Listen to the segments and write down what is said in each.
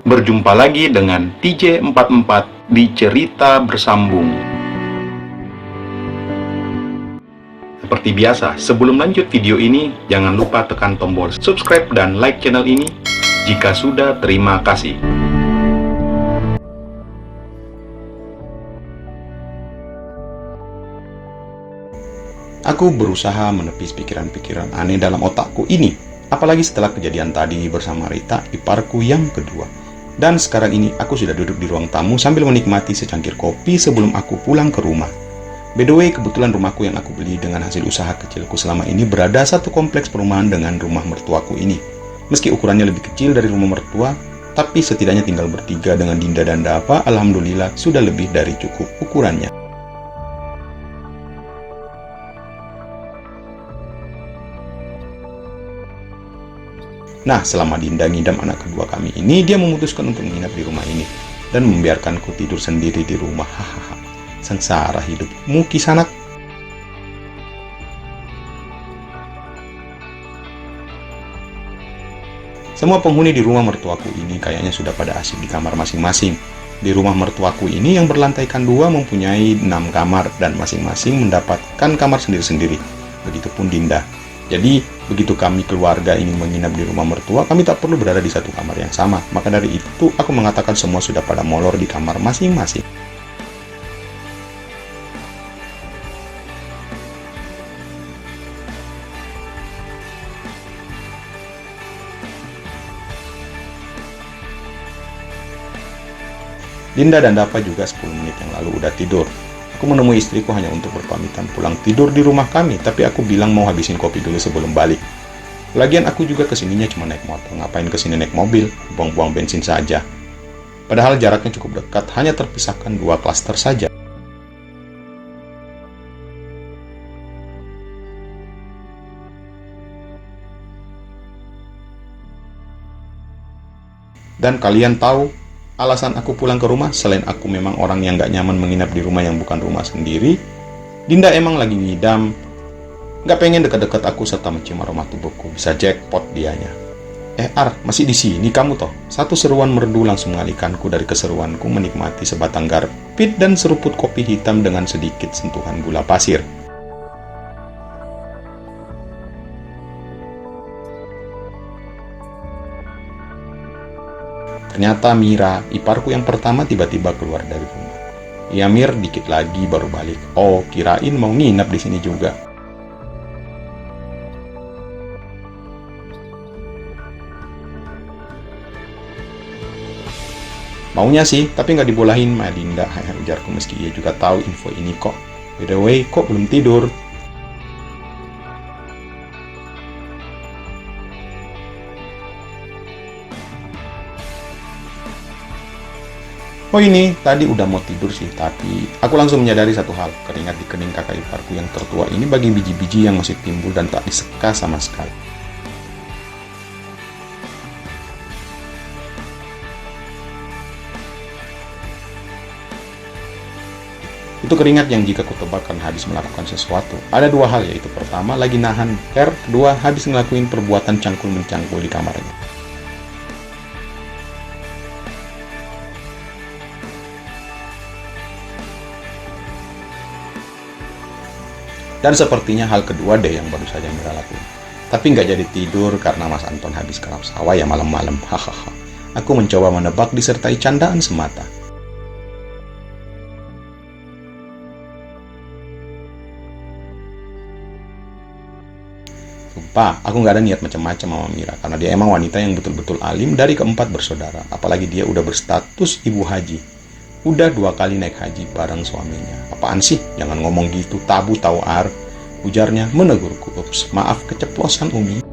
Berjumpa lagi dengan TJ44 di Cerita Bersambung. Seperti biasa, sebelum lanjut video ini, jangan lupa tekan tombol subscribe dan like channel ini. Jika sudah, terima kasih. Aku berusaha menepis pikiran-pikiran aneh dalam otakku ini, apalagi setelah kejadian tadi bersama Rita, iparku yang kedua. Dan sekarang ini aku sudah duduk di ruang tamu sambil menikmati secangkir kopi sebelum aku pulang ke rumah. By the way, kebetulan rumahku yang aku beli dengan hasil usaha kecilku selama ini berada satu kompleks perumahan dengan rumah mertuaku ini. Meski ukurannya lebih kecil dari rumah mertua, tapi setidaknya tinggal bertiga dengan Dinda dan Dava, alhamdulillah sudah lebih dari cukup ukurannya. Nah, selama Dinda ngidam anak kedua kami ini, dia memutuskan untuk menginap di rumah ini dan membiarkanku tidur sendiri di rumah. Hahaha, sengsara hidupmu Kisanak. Semua penghuni di rumah mertuaku ini kayaknya sudah pada asik di kamar masing-masing. Di rumah mertuaku ini yang berlantaikan 2 mempunyai 6 kamar dan masing-masing mendapatkan kamar sendiri-sendiri. Begitupun Dinda. Jadi, begitu kami keluarga ingin menginap di rumah mertua, kami tak perlu berada di satu kamar yang sama. Maka dari itu, aku mengatakan semua sudah pada molor di kamar masing-masing. Dinda dan Dava juga 10 menit yang lalu udah tidur. Aku menemui istriku hanya untuk berpamitan pulang tidur di rumah kami, tapi aku bilang mau habisin kopi dulu sebelum balik. Lagian aku juga kesininya cuma naik motor, ngapain kesini naik mobil, buang-buang bensin saja. Padahal jaraknya cukup dekat, hanya terpisahkan 2 klaster saja. Dan kalian tahu, alasan aku pulang ke rumah, selain aku memang orang yang gak nyaman menginap di rumah yang bukan rumah sendiri, Dinda emang lagi ngidam, gak pengen dekat-dekat aku serta mencium aroma tubuhku. Bisa jackpot dianya. Ar, masih di sini kamu toh? Satu seruan merdu langsung mengalihkanku dari keseruanku menikmati sebatang garpit dan seruput kopi hitam dengan sedikit sentuhan gula pasir. Ternyata Mira, iparku yang pertama tiba-tiba keluar dari rumah. Ya Mir, dikit lagi baru balik. Oh, kirain mau nginap di sini juga. Maunya sih, tapi nggak dibolehin sama Dinda. Ujarku meski ia juga tahu info ini kok. By the way, kok belum tidur? Oh ini, tadi udah mau tidur sih, tapi aku langsung menyadari satu hal. Keringat di kening kakak iparku yang tertua ini bagi biji-biji yang masih timbul dan tak diseka sama sekali. Itu keringat yang jika kutebak karena habis melakukan sesuatu. Ada 2 hal, yaitu pertama lagi nahan hair, kedua habis ngelakuin perbuatan cangkul-mencangkul di kamarnya. Dan sepertinya hal kedua deh yang baru saja Mira lakuin. Tapi nggak jadi tidur karena Mas Anton habis kerap sawah ya malam-malam. Hahaha. Aku mencoba menebak disertai candaan semata. Sumpah, aku nggak ada niat macam-macam sama Mira karena dia emang wanita yang betul-betul alim dari keempat bersaudara. Apalagi dia udah berstatus ibu haji. Udah 2 kali naik haji bareng suaminya. Apaan sih? Jangan ngomong gitu, tabu tahu Ar. Ujarnya menegurku. Ups, maaf keceplosan Umi.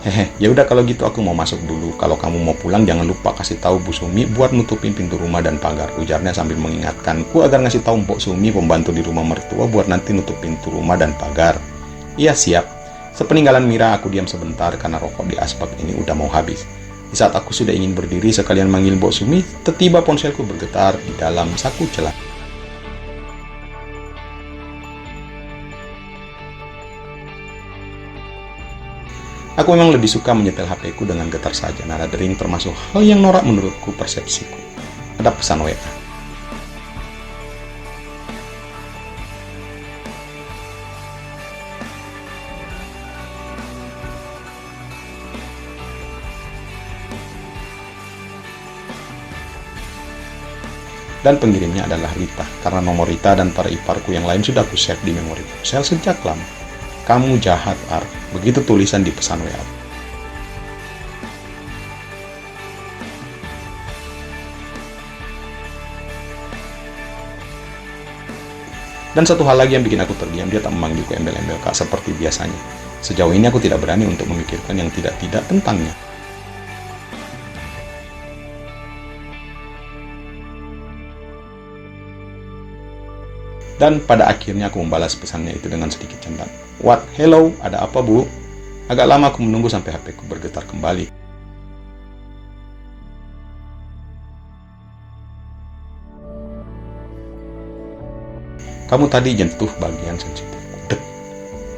Hehe, ya udah kalau gitu aku mau masuk dulu. Kalau kamu mau pulang jangan lupa kasih tahu Bu Sumi buat nutupin pintu rumah dan pagar. Ujarnya sambil mengingatkanku agar ngasih tahu Mbok Sumi pembantu di rumah mertua buat nanti nutup pintu rumah dan pagar. Iya siap. Sepeninggalan Mira aku diam sebentar karena rokok di asbak ini udah mau habis. Di saat aku sudah ingin berdiri sekalian manggil Mbok Sumi, tiba-tiba ponselku bergetar di dalam saku celana. Aku memang lebih suka menyetel HP-ku dengan getar saja. Nada dering termasuk hal yang norak menurutku persepsiku. Ada pesan WA. Dan pengirimnya adalah Rita, karena nomor Rita dan para iparku yang lain sudah aku save di memori ponsel sejak lama. Kamu jahat, Ar. Begitu tulisan di pesan WA. Dan satu hal lagi yang bikin aku terdiam, dia tak memanggilku embel-embel Kak seperti biasanya. Sejauh ini aku tidak berani untuk memikirkan yang tidak-tidak tentangnya. Dan pada akhirnya aku membalas pesannya itu dengan sedikit canda. What? Hello? Ada apa, Bu? Agak lama aku menunggu sampai HP-ku bergetar kembali. Kamu tadi jentuh bagian sensitif. Dek,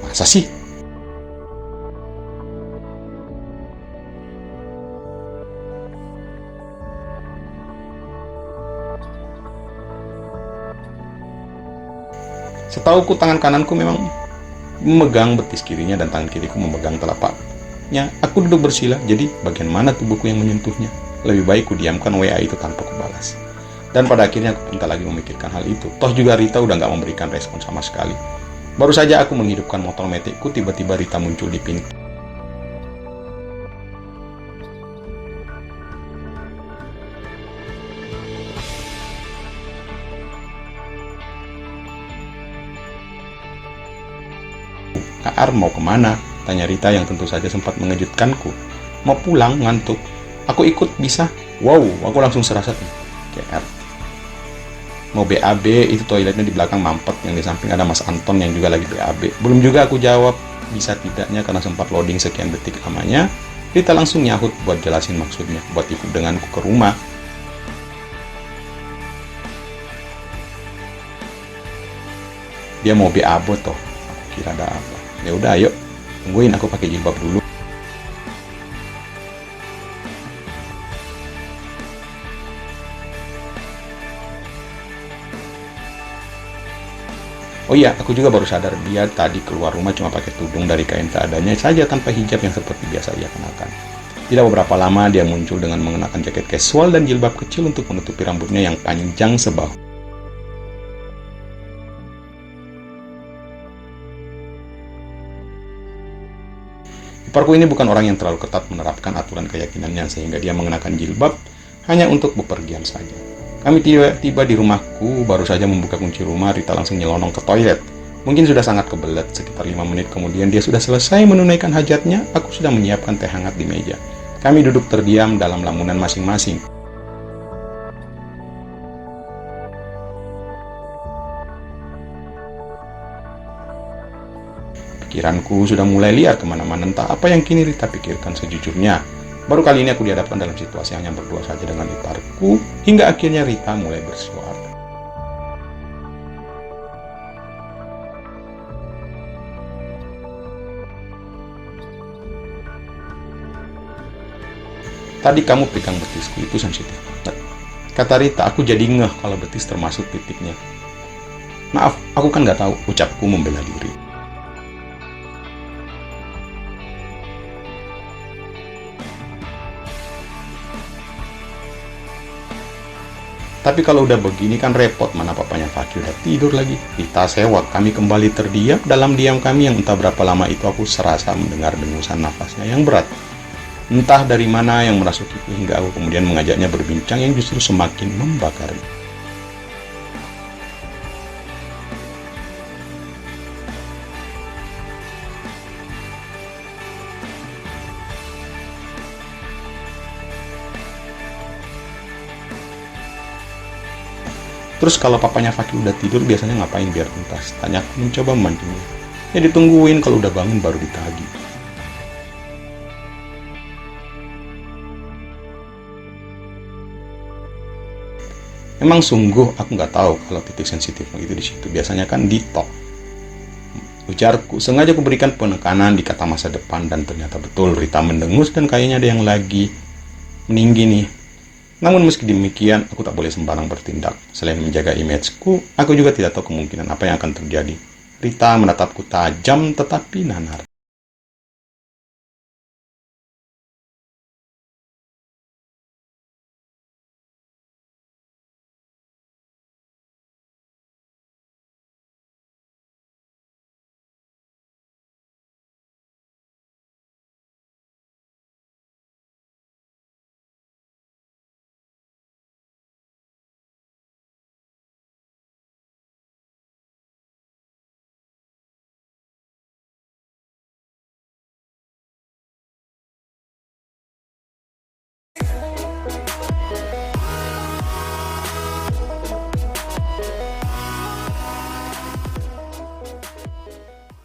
masa sih? Setauku tangan kananku memang memegang betis kirinya dan tangan kiriku memegang telapaknya. Aku duduk bersila, jadi bagian mana tubuhku yang menyentuhnya? Lebih baik ku diamkan WA itu tanpa kubalas. Dan pada akhirnya aku pun tak lagi memikirkan hal itu. Toh juga Rita udah gak memberikan respon sama sekali. Baru saja aku menghidupkan motor metikku, tiba-tiba Rita muncul di pintu. Ar, mau kemana? Tanya Rita yang tentu saja sempat mengejutkanku. Mau pulang, ngantuk. Aku ikut, bisa? Wow, aku langsung serasa GR. Mau BAB, itu toiletnya di belakang mampet, yang di samping ada Mas Anton yang juga lagi BAB. Belum juga aku jawab bisa tidaknya karena sempat loading sekian detik lamanya. Rita langsung nyahut buat jelasin maksudnya, buat ikut denganku ke rumah. Dia mau BAB toh. Aku kira ada apa. Ya udah, ayo tungguin, aku pakai jilbab dulu. Oh iya, aku juga baru sadar dia tadi keluar rumah cuma pakai tudung dari kain seadanya saja tanpa hijab yang seperti biasa ia kenakan. Tidak beberapa lama dia muncul dengan mengenakan jaket casual dan jilbab kecil untuk menutupi rambutnya yang panjang sebahu. Iparku ini bukan orang yang terlalu ketat menerapkan aturan keyakinannya sehingga dia mengenakan jilbab hanya untuk bepergian saja. Kami tiba di rumahku, baru saja membuka kunci rumah, Rita langsung nyelonong ke toilet. Mungkin sudah sangat kebelet, sekitar 5 menit kemudian dia sudah selesai menunaikan hajatnya, aku sudah menyiapkan teh hangat di meja. Kami duduk terdiam dalam lamunan masing-masing. Pikiranku sudah mulai liar kemana-mana, entah apa yang kini Rita pikirkan sejujurnya. Baru kali ini aku dihadapkan dalam situasi hanya berdua saja dengan iparku, hingga akhirnya Rita mulai bersuara. Tadi kamu pegang betisku, itu sensitif. Kata Rita, aku jadi ngeh kalau betis termasuk titiknya. Maaf, aku kan nggak tahu, ucapku membela diri. Tapi kalau udah begini kan repot, mana papanya Fakih udah tidur lagi. Rita sewot, kami kembali terdiam dalam diam kami yang entah berapa lama itu aku serasa mendengar dengusan nafasnya yang berat. Entah dari mana yang merasukiku hingga aku kemudian mengajaknya berbincang yang justru semakin membakar. Terus kalau papanya Fakih udah tidur biasanya ngapain biar tuntas? Tanyaku mencoba memancingnya. Ya ditungguin, kalau udah bangun baru ditagih. Memang sungguh aku nggak tahu kalau titik sensitifmu itu di situ. Biasanya kan di tok. Ujarku, sengaja aku berikan penekanan di kata masa depan dan ternyata betul Rita mendengus dan kayaknya ada yang lagi meninggi nih. Namun meski demikian, aku tak boleh sembarang bertindak. Selain menjaga imageku, aku juga tidak tahu kemungkinan apa yang akan terjadi. Rita menatapku tajam tetapi nanar.